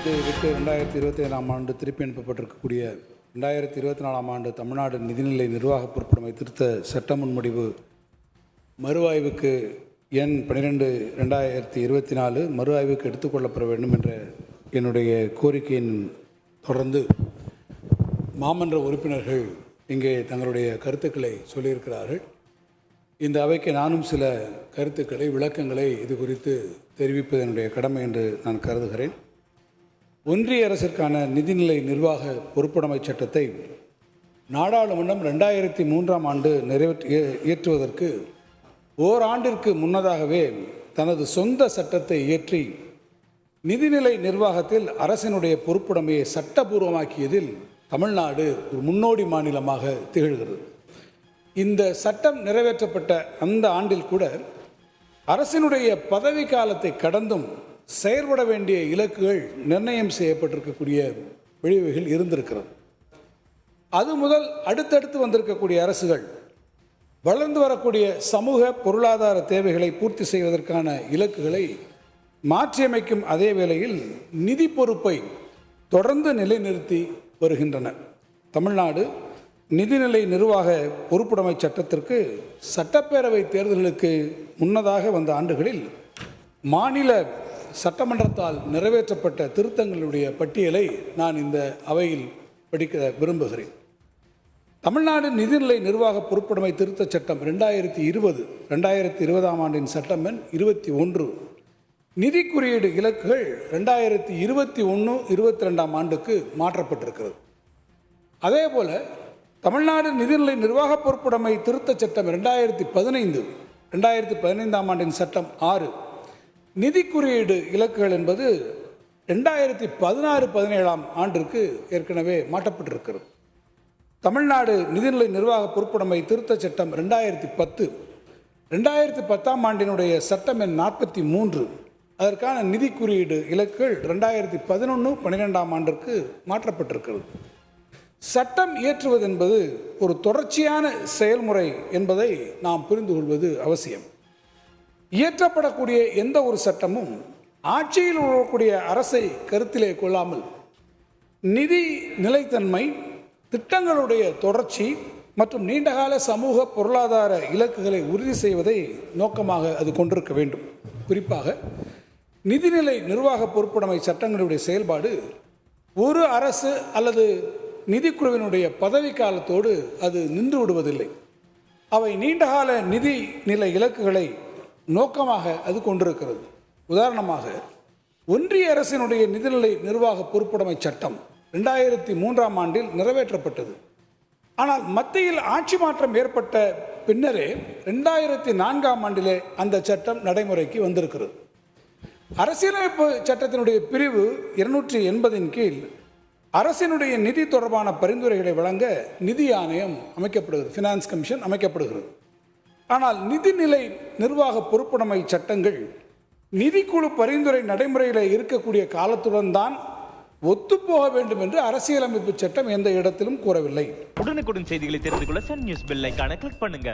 8/8/2025 ஆண்டு திருப்பி அனுப்பப்பட்டிருக்கக்கூடிய 2024 ஆண்டு தமிழ்நாடு நிதிநிலை நிர்வாக பொறுப்புடைமை திருத்த சட்ட முன்வடிவு மறுஆய்வுக்கு எண் 12/2024 மறு ஆய்வுக்கு எடுத்துக்கொள்ளப்பட வேண்டும் என்ற என்னுடைய கோரிக்கையின் தொடர்ந்து மாமன்ற உறுப்பினர்கள் இங்கே தங்களுடைய கருத்துக்களை சொல்லியிருக்கிறார்கள். இந்த அவைக்கு நானும் சில கருத்துக்களை விளக்கங்களை இது குறித்து தெரிவிப்பது என்னுடைய கடமை என்று நான் கருதுகிறேன். ஒன்றிய அரசிற்கான நிதிநிலை நிர்வாக பொறுப்புடைமை சட்டத்தை நாடாளுமன்றம் 2003 ஆண்டு இயற்றுவதற்கு ஓராண்டிற்கு முன்னதாகவே தனது சொந்த சட்டத்தை இயற்றி நிதிநிலை நிர்வாகத்தில் அரசினுடைய பொறுப்புடைமையை சட்டபூர்வமாக்கியதில் தமிழ்நாடு ஒரு முன்னோடி மாநிலமாக திகழ்கிறது. இந்த சட்டம் நிறைவேற்றப்பட்ட அந்த ஆண்டில் கூட அரசினுடைய பதவி காலத்தை கடந்தும் செயல்பட வேண்டிய இலக்குகள் நிர்ணயம் செய்யப்பட்டிருக்கக்கூடிய வழிவகைகள் இருந்திருக்கிறது. அது முதல் அடுத்தடுத்து வந்திருக்கக்கூடிய அரசுகள் வளர்ந்து வரக்கூடிய சமூக பொருளாதார தேவைகளை பூர்த்தி செய்வதற்கான இலக்குகளை மாற்றியமைக்கும் அதே வேளையில் நிதி பொறுப்பை தொடர்ந்து நிலைநிறுத்தி வருகின்றன. தமிழ்நாடு நிதிநிலை நிர்வாக பொறுப்புடைமை சட்டத்திற்கு சட்டப்பேரவை தேர்தல்களுக்கு முன்னதாக வந்த ஆண்டுகளில் மாநில சட்டமன்றத்தால் நிறைவேற்றப்பட்ட திருத்தங்களுடைய பட்டியலை நான் இந்த அவையில் படிக்க விரும்புகிறேன். தமிழ்நாடு நிதிநிலை நிர்வாக பொறுப்புடைமை திருத்த சட்டம் 2020 ஆண்டின் சட்டம் எண் 21 நிதி குறியீடு இலக்குகள் 2021-22 ஆண்டுக்கு மாற்றப்பட்டிருக்கிறது. அதே போல தமிழ்நாடு நிதிநிலை நிர்வாக பொறுப்புடைமை திருத்த சட்டம் 2015 ஆண்டின் சட்டம் 6 நிதி குறியீடு இலக்குகள் என்பது 2016-17 ஆண்டிற்கு ஏற்கனவே மாற்றப்பட்டிருக்கிறது. தமிழ்நாடு நிதிநிலை நிர்வாக பொறுப்புடைமை திருத்த சட்டம் 2010 ஆண்டினுடைய சட்டம் எண் 43 அதற்கான நிதி குறியீடு இலக்குகள் 2011-12 ஆண்டிற்கு மாற்றப்பட்டிருக்கிறது. சட்டம் இயற்றுவது என்பது ஒரு தொடர்ச்சியான செயல்முறை என்பதை நாம் புரிந்து கொள்வது அவசியம். இயற்றப்படக்கூடிய எந்த ஒரு சட்டமும் ஆட்சியில் உள்ளக்கூடிய அரசை கருத்திலே கொள்ளாமல் நிதி நிலைத்தன்மை, திட்டங்களுடைய தொடர்ச்சி மற்றும் நீண்டகால சமூக பொருளாதார இலக்குகளை உறுதி செய்வதை நோக்கமாக அது கொண்டிருக்க வேண்டும். குறிப்பாக நிதிநிலை நிர்வாக பொறுப்புடைமை சட்டங்களுடைய செயல்பாடு ஒரு அரசு அல்லது நிதிக்குழுவினுடைய பதவி காலத்தோடு அது நின்று விடுவதில்லை. அவை நீண்டகால நிதி நிலை இலக்குகளை நோக்கமாக அது கொண்டிருக்கிறது. உதாரணமாக ஒன்றிய அரசினுடைய நிதிநிலை நிர்வாக பொறுப்புடைமை சட்டம் 2003 ஆண்டில் நிறைவேற்றப்பட்டது. ஆனால் மத்தியில் ஆட்சி மாற்றம் ஏற்பட்ட பின்னரே 2004 ஆண்டிலே அந்த சட்டம் நடைமுறைக்கு வந்திருக்கிறது. அரசியலமைப்பு சட்டத்தினுடைய பிரிவு 280 கீழ் அரசினுடைய நிதி தொடர்பான பரிந்துரைகளை வழங்க நிதி ஆணையம் அமைக்கப்படுகிறது, ஃபினான்ஸ் கமிஷன் அமைக்கப்படுகிறது. ஆனால் நிதிநிலை நிர்வாக பொறுப்புடைமை சட்டங்கள் நிதிக்குழு பரிந்துரை நடைமுறையில் இருக்கக்கூடிய காலத்துடன் தான் ஒத்துப்போக வேண்டும் என்று அரசியலமைப்பு சட்டம் எந்த இடத்திலும் கூறவில்லை. உடனுக்குடன் செய்திகளை தெரிந்து கொள்ள சன் நியூஸ் பெல் ஐகானை கிளிக் பண்ணுங்க.